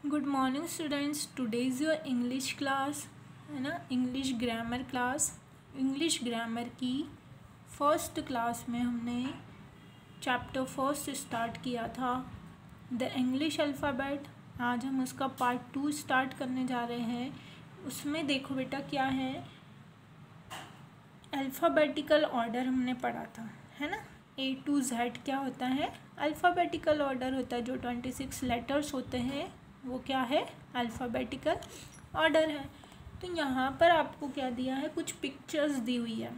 Good morning students, today is your English class है ना। English grammar class. English grammar की first class में हमने चैप्टर फर्स्ट स्टार्ट किया था, द इंग्लिश अल्फ़ाबेट। आज हम उसका पार्ट 2 स्टार्ट करने जा रहे हैं। उसमें देखो बेटा क्या है, अल्फ़ाबेटिकल ऑर्डर हमने पढ़ा था, है ना। A to Z क्या होता है, अल्फ़ाबेटिकल ऑर्डर होता है। जो 26 लेटर्स होते हैं वो क्या है, अल्फ़ाबेटिकल ऑर्डर है। तो यहाँ पर आपको क्या दिया है, कुछ पिक्चर्स दी हुई है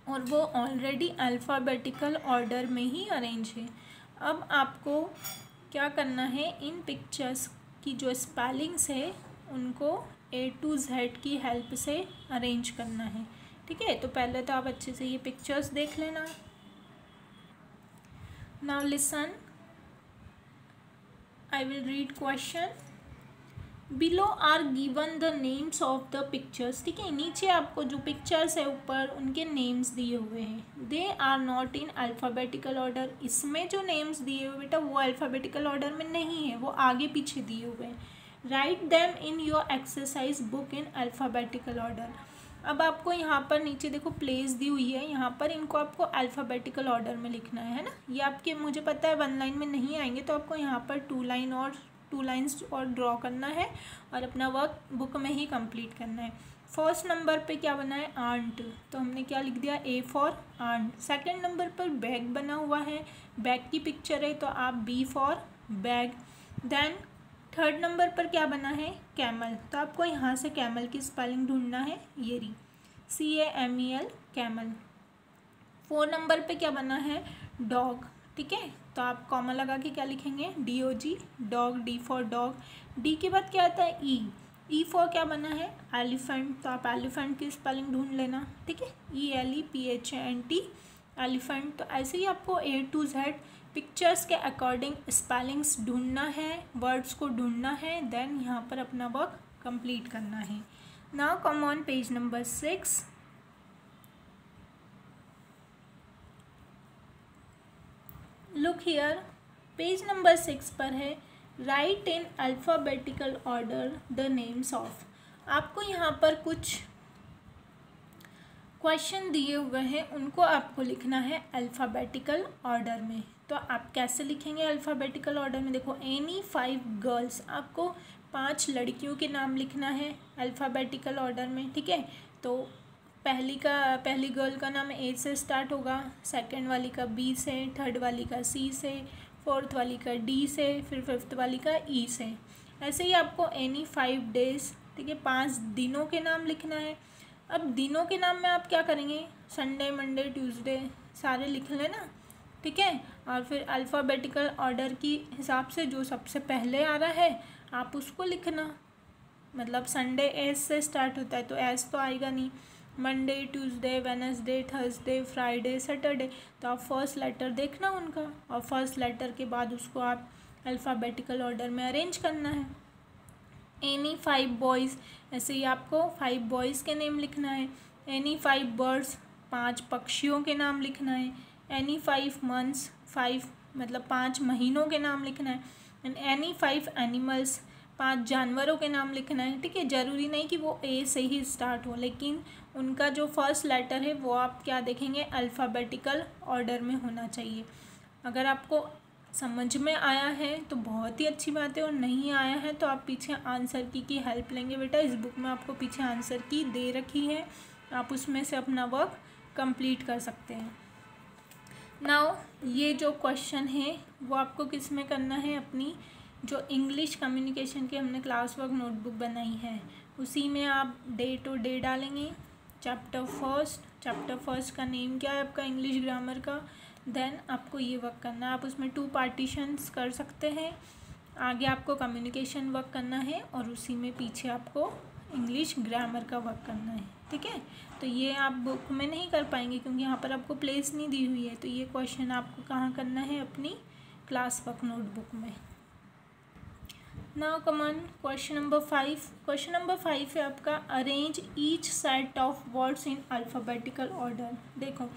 और वो ऑलरेडी अल्फ़ाबेटिकल ऑर्डर में ही अरेंज है। अब आपको क्या करना है, इन पिक्चर्स की जो स्पेलिंग्स है उनको A to Z की हेल्प से अरेंज करना है, ठीक है। तो पहले तो आप अच्छे से ये पिक्चर्स देख लेना। Now listen, I will read question. Below are given the names of the pictures. ठीक है, नीचे आपको जो पिक्चर्स है ऊपर उनके नेम्स दिए हुए हैं। They are not in alphabetical order. इसमें जो नेम्स दिए हुए बेटा वो अल्फ़ाबेटिकल ऑर्डर में नहीं है, वो आगे पीछे दिए हुए हैं। Write them in your exercise book in alphabetical order. अब आपको यहाँ पर नीचे देखो प्लेस दी हुई है, यहाँ पर इनको आपको अल्फ़ाबेटिकल ऑर्डर में लिखना है ना। ये आपके मुझे पता है 1 लाइन में नहीं आएंगे, तो आपको यहाँ पर 2 लाइन्स और ड्रॉ करना है और अपना वर्क बुक में ही कंप्लीट करना है। फर्स्ट नंबर पे क्या बना है, आंट, तो हमने क्या लिख दिया, A for ant. Second number पर बैग बना हुआ है, बैग की पिक्चर है तो आप B for bag. Then third number पर क्या बना है, कैमल, तो आपको यहाँ से कैमल की स्पेलिंग ढूंढना है, ये रही CAMEL कैमल। 4 नंबर पे क्या बना है, डॉग, ठीक है। तो आप कॉमा लगा के क्या लिखेंगे, DOG dog, D for dog. D के बाद क्या आता है, E फॉर क्या बना है, एलिफेंट, तो आप एलिफेंट की स्पेलिंग ढूंढ लेना, ठीक है, ELEPHANT एलिफेंट। तो ऐसे ही आपको A to Z पिक्चर्स के अकॉर्डिंग स्पेलिंग्स ढूंढना है, वर्ड्स को ढूंढना है, देन यहाँ पर अपना वर्क कंप्लीट करना है। Now come on page number 6। Look here, page number 6 पर है, right in alphabetical order the names of. आपको यहाँ पर कुछ क्वेश्चन दिए हुए हैं, उनको आपको लिखना है अल्फ़ाबेटिकल ऑर्डर में। तो आप कैसे लिखेंगे अल्फ़ाबेटिकल ऑर्डर में, देखो एनी 5 गर्ल्स, आपको 5 लड़कियों के नाम लिखना है अल्फ़ाबेटिकल ऑर्डर में, ठीक है। तो पहली गर्ल का नाम A से स्टार्ट होगा, सेकंड वाली का B से, थर्ड वाली का C से, फोर्थ वाली का D से, फिर फिफ्थ वाली का E से। ऐसे ही आपको एनी 5 डेज, ठीक है, 5 दिनों के नाम लिखना है। अब दिनों के नाम में आप क्या करेंगे, संडे, मंडे, ट्यूसडे सारे लिख लेना, ठीक है। और फिर अल्फ़ाबेटिकल ऑर्डर की हिसाब से जो सबसे पहले आ रहा है आप उसको लिखना। मतलब संडे एस से स्टार्ट होता है तो एस तो आएगा नहीं, Monday, Tuesday, Wednesday, Thursday, Friday, Saturday, तो आप फर्स्ट लेटर देखना उनका और फर्स्ट लेटर के बाद उसको आप अल्फ़ाबेटिकल ऑर्डर में अरेंज करना है। एनी 5 बॉयज़, ऐसे ही आपको 5 बॉयज़ के नेम लिखना है। एनी 5 बर्ड्स, 5 पक्षियों के नाम लिखना है। एनी 5 मंथ्स, 5 मतलब 5 महीनों के नाम लिखना है। एंड एनी 5 एनिमल्स, 5 जानवरों के नाम लिखना है, ठीक है। ज़रूरी नहीं कि वो A से ही स्टार्ट हो, लेकिन उनका जो फर्स्ट लेटर है वो आप क्या देखेंगे, अल्फ़ाबेटिकल ऑर्डर में होना चाहिए। अगर आपको समझ में आया है तो बहुत ही अच्छी बात है, और नहीं आया है तो आप पीछे आंसर की हेल्प लेंगे बेटा। इस बुक में आपको पीछे आंसर की दे रखी है, आप उसमें से अपना वर्क कंप्लीट कर सकते हैं। नाउ ये जो क्वेश्चन है वो आपको किस में करना है, अपनी जो इंग्लिश कम्युनिकेशन की हमने क्लास वर्क नोटबुक बनाई है उसी में आप डे टू डे डालेंगे। चैप्टर फर्स्ट का नेम क्या है आपका इंग्लिश ग्रामर का, देन आपको ये वर्क करना है। आप उसमें 2 पार्टीशंस कर सकते हैं, आगे आपको कम्युनिकेशन वर्क करना है और उसी में पीछे आपको इंग्लिश ग्रामर का वर्क करना है, ठीक है। तो ये आप बुक में नहीं कर पाएंगे क्योंकि यहाँ पर आपको प्लेस नहीं दी हुई है, तो ये क्वेश्चन आपको कहाँ करना है, अपनी क्लास वर्क नोटबुक में। Now come on question number 5। Question number 5 है आपका, arrange each set of words in alphabetical order. देखो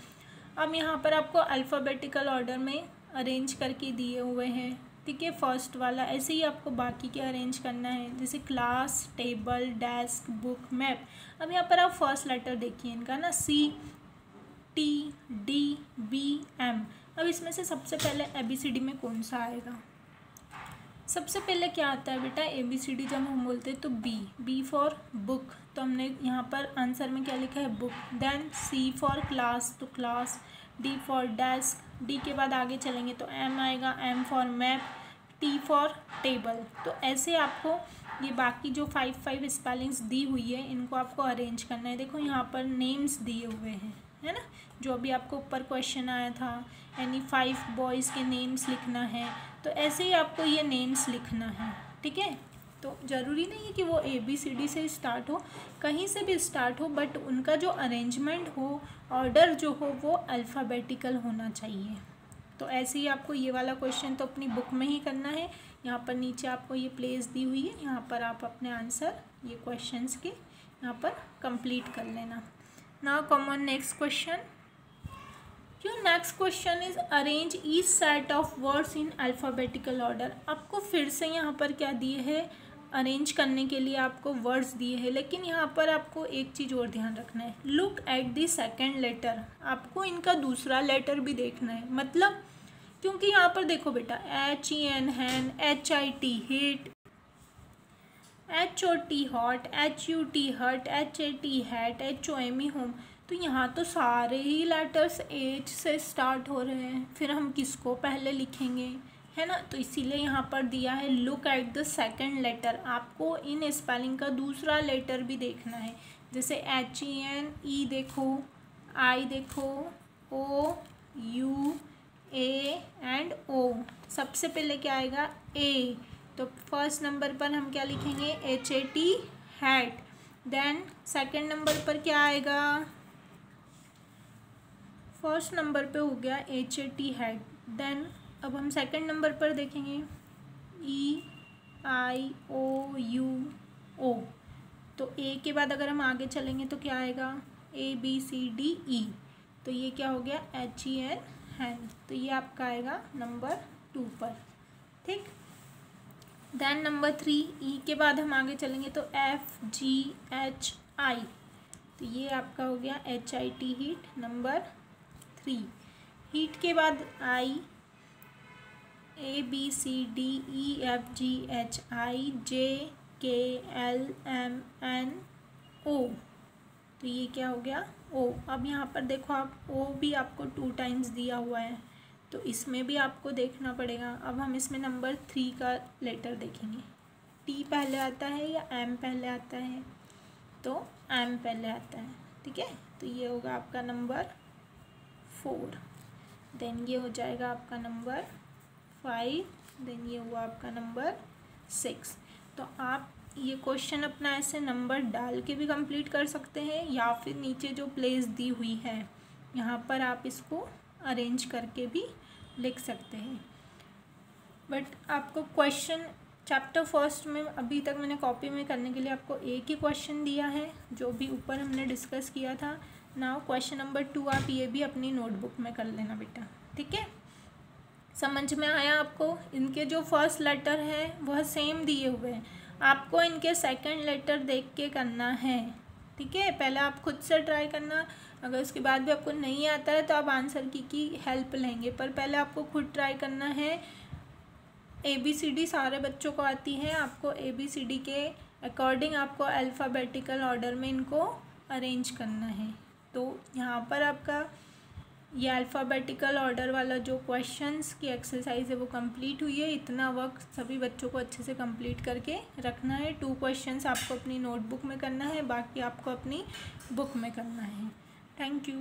अब यहाँ पर आपको अल्फ़ाबेटिकल ऑर्डर में अरेंज करके दिए हुए हैं ठीक है, फर्स्ट वाला। ऐसे ही आपको बाकी के अरेंज करना है, जैसे class, table, desk, book, map. अब यहाँ पर आप फर्स्ट लेटर देखिए इनका ना, CTDBM। अब इसमें से सबसे पहले ABCD में कौन सा आएगा? सबसे पहले क्या आता है बेटा? ABCD जब हम बोलते हैं तो B फॉर बुक, तो हमने यहाँ पर आंसर में क्या लिखा है? Book. Then C for class, तो class. D for desk, D के बाद आगे चलेंगे तो M आएगा, M for map, T for table. तो ऐसे आपको ये बाकी जो 5 स्पेलिंग्स दी हुई है इनको आपको अरेंज करना है। देखो यहाँ पर नेम्स दिए हुए हैं, है ना, जो अभी आपको ऊपर क्वेश्चन आया था, यानी 5 बॉयज़ के नेम्स लिखना है। तो ऐसे ही आपको ये नेम्स लिखना है, ठीक है। तो ज़रूरी नहीं है कि वो ABCD से स्टार्ट हो, कहीं से भी स्टार्ट हो, बट उनका जो अरेंजमेंट हो, ऑर्डर जो हो, वो अल्फ़ाबेटिकल होना चाहिए। तो ऐसे ही आपको ये वाला क्वेश्चन तो अपनी बुक में ही करना है। यहाँ पर नीचे आपको ये प्लेस दी हुई है, यहाँ पर आप अपने आंसर ये क्वेश्चंस के यहाँ पर कंप्लीट कर लेना। Now come on next question. Your next question is arrange each set of words in alphabetical order. आपको फिर से यहाँ पर क्या दिए है? अरेंज करने के लिए आपको वर्ड्स दिए हैं, लेकिन यहाँ पर आपको एक चीज़ और ध्यान रखना है। Look at the second letter, आपको इनका दूसरा लेटर भी देखना है। मतलब क्योंकि यहाँ पर देखो बेटा, HEN हैन, HIT hit, HOT hot, HUT हट, HAT हैट, HOME होम। तो यहाँ तो सारे ही लेटर्स H से स्टार्ट हो रहे हैं, फिर हम किसको पहले लिखेंगे, है ना। तो इसीलिए यहाँ पर दिया है look at the second letter. आपको इन स्पेलिंग का दूसरा लेटर भी देखना है, जैसे HEN, E देखो, I देखो, O, U, A and O। सबसे पहले क्या आएगा? A। तो फर्स्ट नंबर पर हम क्या लिखेंगे? HAT hat. Then second number पर क्या आएगा? फर्स्ट नंबर पे हो गया HAT हैट। देन अब हम सेकंड नंबर पर देखेंगे EIOUO। तो A के बाद अगर हम आगे चलेंगे तो क्या आएगा? ABCDE। तो ये क्या हो गया? HEN हैन। तो ये आपका आएगा नंबर 2 पर, ठीक। देन नंबर 3, E के बाद हम आगे चलेंगे तो FGHI। तो ये आपका हो गया HIT हीट नंबर 3। हीट के बाद I, ABCDEFGHIJKLMNO। तो ये क्या हो गया? O। अब यहाँ पर देखो आप, O भी आपको 2 टाइम्स दिया हुआ है, तो इसमें भी आपको देखना पड़ेगा। अब हम इसमें नंबर 3 का लेटर देखेंगे। T पहले आता है या M पहले आता है? तो M पहले आता है, ठीक है। तो ये होगा आपका नंबर 4। देन ये हो जाएगा आपका नंबर 5। देन ये हुआ आपका नंबर 6। तो आप ये क्वेश्चन अपना ऐसे नंबर डाल के भी कंप्लीट कर सकते हैं, या फिर नीचे जो प्लेस दी हुई है यहाँ पर आप इसको अरेंज करके भी लिख सकते हैं। बट आपको क्वेश्चन चैप्टर फर्स्ट में अभी तक मैंने कॉपी में करने के लिए आपको एक ही क्वेश्चन दिया है, जो भी ऊपर हमने डिस्कस किया था। नाउ क्वेश्चन नंबर 2 आप ये भी अपनी नोटबुक में कर लेना बेटा, ठीक है। समझ में आया आपको? इनके जो फर्स्ट लेटर है वह सेम दिए हुए हैं, आपको इनके सेकंड लेटर देख के करना है, ठीक है। पहले आप खुद से ट्राई करना, अगर उसके बाद भी आपको नहीं आता है तो आप आंसर की हेल्प लेंगे, पर पहले आपको खुद ट्राई करना है। ABCD सारे बच्चों को आती है, आपको ABCD के अकॉर्डिंग आपको अल्फ़ाबेटिकल ऑर्डर में इनको अरेंज करना है। तो यहाँ पर आपका ये अल्फ़ाबेटिकल ऑर्डर वाला जो क्वेश्चंस की एक्सरसाइज है वो कंप्लीट हुई है। इतना वक्त सभी बच्चों को अच्छे से कंप्लीट करके रखना है। 2 क्वेश्चंस आपको अपनी नोटबुक में करना है, बाकी आपको अपनी बुक में करना है। Thank you.